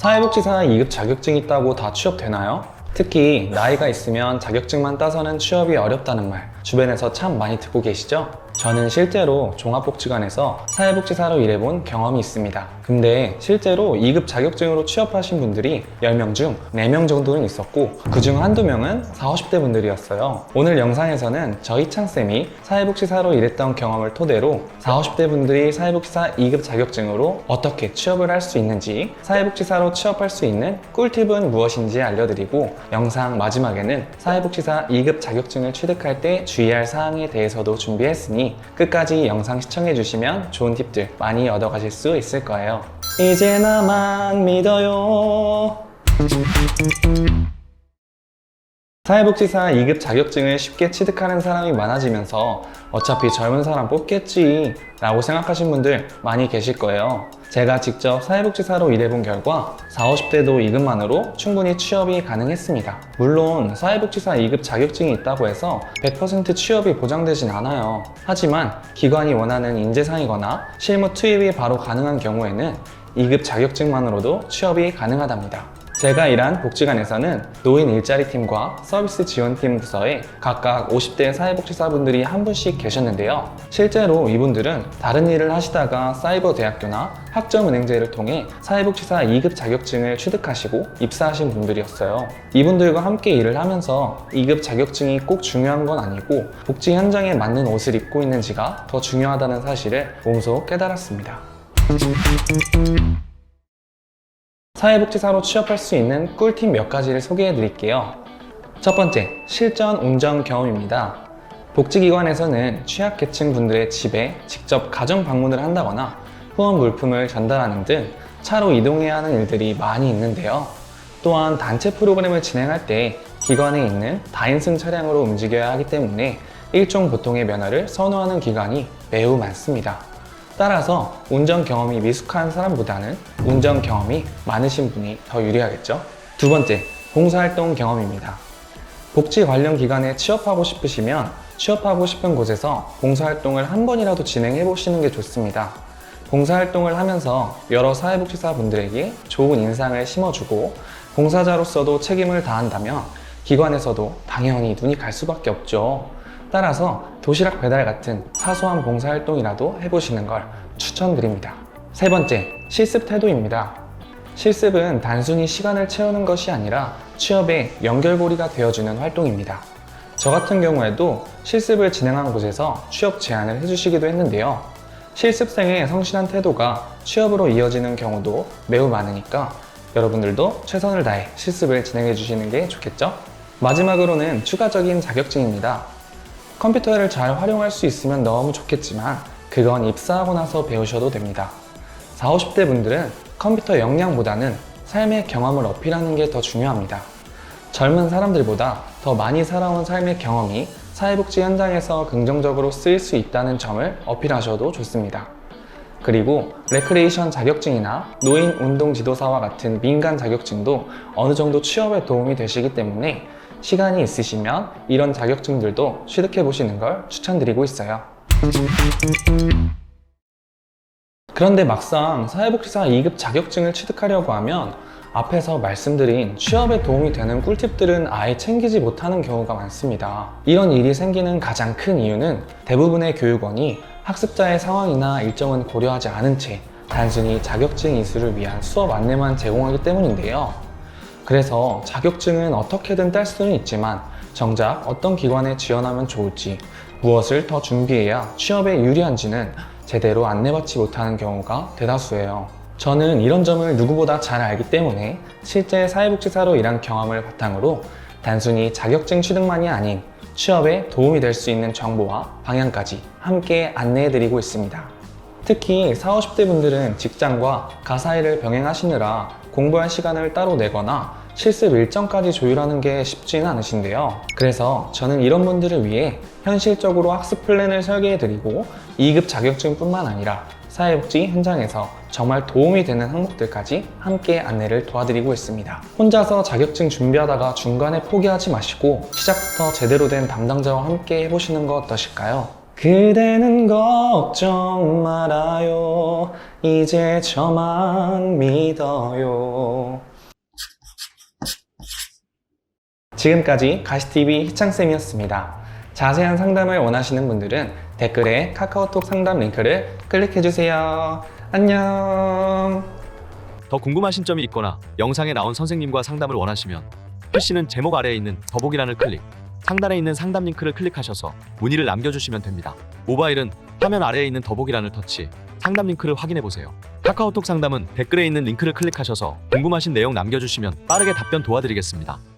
사회복지사 2급 자격증 있다고 다 취업되나요? 특히 나이가 있으면 자격증만 따서는 취업이 어렵다는 말 주변에서 참 많이 듣고 계시죠? 저는 실제로 종합복지관에서 사회복지사로 일해본 경험이 있습니다. 근데 실제로 2급 자격증으로 취업하신 분들이 10명 중 4명 정도는 있었고 그중 한두 명은 40, 50대 분들이었어요. 오늘 영상에서는 저희 창쌤이 사회복지사로 일했던 경험을 토대로 40, 50대 분들이 사회복지사 2급 자격증으로 어떻게 취업을 할 수 있는지, 사회복지사로 취업할 수 있는 꿀팁은 무엇인지 알려드리고, 영상 마지막에는 사회복지사 2급 자격증을 취득할 때 주의할 사항에 대해서도 준비했으니 끝까지 영상 시청해주시면 좋은 팁들 많이 얻어가실 수 있을 거예요. 이제 나만 믿어요. 사회복지사 2급 자격증을 쉽게 취득하는 사람이 많아지면서 어차피 젊은 사람 뽑겠지 라고 생각하신 분들 많이 계실 거예요. 제가 직접 사회복지사로 일해본 결과 40, 50대도 2급만으로 충분히 취업이 가능했습니다. 물론 사회복지사 2급 자격증이 있다고 해서 100% 취업이 보장되진 않아요. 하지만 기관이 원하는 인재상이거나 실무 투입이 바로 가능한 경우에는 2급 자격증만으로도 취업이 가능하답니다. 제가 일한 복지관에서는 노인 일자리 팀과 서비스 지원팀 부서에 각각 50대 사회복지사분들이 한 분씩 계셨는데요. 실제로 이분들은 다른 일을 하시다가 사이버 대학교나 학점은행제를 통해 사회복지사 2급 자격증을 취득하시고 입사하신 분들이었어요. 이분들과 함께 일을 하면서 2급 자격증이 꼭 중요한 건 아니고 복지 현장에 맞는 옷을 입고 있는지가 더 중요하다는 사실을 몸소 깨달았습니다. 사회복지사로 취업할 수 있는 꿀팁 몇 가지를 소개해 드릴게요. 첫 번째, 실전 운전 경험입니다. 복지기관에서는 취약계층 분들의 집에 직접 가정 방문을 한다거나 후원 물품을 전달하는 등 차로 이동해야 하는 일들이 많이 있는데요. 또한 단체 프로그램을 진행할 때 기관에 있는 다인승 차량으로 움직여야 하기 때문에 일종 보통의 면허를 선호하는 기관이 매우 많습니다. 따라서 운전 경험이 미숙한 사람보다는 운전 경험이 많으신 분이 더 유리하겠죠? 두 번째, 봉사활동 경험입니다. 복지 관련 기관에 취업하고 싶으시면 취업하고 싶은 곳에서 봉사활동을 한 번이라도 진행해 보시는 게 좋습니다. 봉사활동을 하면서 여러 사회복지사 분들에게 좋은 인상을 심어주고 봉사자로서도 책임을 다한다면 기관에서도 당연히 눈이 갈 수밖에 없죠. 따라서 도시락 배달 같은 사소한 봉사활동이라도 해보시는 걸 추천드립니다. 세 번째, 실습 태도입니다. 실습은 단순히 시간을 채우는 것이 아니라 취업의 연결고리가 되어주는 활동입니다. 저 같은 경우에도 실습을 진행한 곳에서 취업 제안을 해주시기도 했는데요. 실습생의 성실한 태도가 취업으로 이어지는 경우도 매우 많으니까 여러분들도 최선을 다해 실습을 진행해 주시는 게 좋겠죠? 마지막으로는 추가적인 자격증입니다. 컴퓨터를 잘 활용할 수 있으면 너무 좋겠지만 그건 입사하고 나서 배우셔도 됩니다. 40, 50대 분들은 컴퓨터 역량보다는 삶의 경험을 어필하는 게 더 중요합니다. 젊은 사람들보다 더 많이 살아온 삶의 경험이 사회복지 현장에서 긍정적으로 쓰일 수 있다는 점을 어필하셔도 좋습니다. 그리고 레크레이션 자격증이나 노인 운동 지도사와 같은 민간 자격증도 어느 정도 취업에 도움이 되시기 때문에 시간이 있으시면 이런 자격증들도 취득해 보시는 걸 추천드리고 있어요. 그런데 막상 사회복지사 2급 자격증을 취득하려고 하면 앞에서 말씀드린 취업에 도움이 되는 꿀팁들은 아예 챙기지 못하는 경우가 많습니다. 이런 일이 생기는 가장 큰 이유는 대부분의 교육원이 학습자의 상황이나 일정은 고려하지 않은 채 단순히 자격증 이수를 위한 수업 안내만 제공하기 때문인데요. 그래서 자격증은 어떻게든 딸 수는 있지만 정작 어떤 기관에 지원하면 좋을지, 무엇을 더 준비해야 취업에 유리한지는 제대로 안내받지 못하는 경우가 대다수예요. 저는 이런 점을 누구보다 잘 알기 때문에 실제 사회복지사로 일한 경험을 바탕으로 단순히 자격증 취득만이 아닌 취업에 도움이 될 수 있는 정보와 방향까지 함께 안내해드리고 있습니다. 특히 40, 50대 분들은 직장과 가사일을 병행하시느라 공부할 시간을 따로 내거나 실습 일정까지 조율하는 게 쉽지는 않으신데요. 그래서 저는 이런 분들을 위해 현실적으로 학습 플랜을 설계해드리고 2급 자격증뿐만 아니라 사회복지 현장에서 정말 도움이 되는 항목들까지 함께 안내를 도와드리고 있습니다. 혼자서 자격증 준비하다가 중간에 포기하지 마시고 시작부터 제대로 된 담당자와 함께 해보시는 거 어떠실까요? 그대는 걱정 말아요. 이제 저만 믿어요. 지금까지 가시TV 희창쌤이었습니다. 자세한 상담을 원하시는 분들은 댓글에 카카오톡 상담 링크를 클릭해주세요. 안녕. 더 궁금하신 점이 있거나 영상에 나온 선생님과 상담을 원하시면 PC는 제목 아래에 있는 더보기란을 클릭, 상단에 있는 상담 링크를 클릭하셔서 문의를 남겨주시면 됩니다. 모바일은 화면 아래에 있는 더보기란을 터치, 상담 링크를 확인해보세요. 카카오톡 상담은 댓글에 있는 링크를 클릭하셔서 궁금하신 내용 남겨주시면 빠르게 답변 도와드리겠습니다.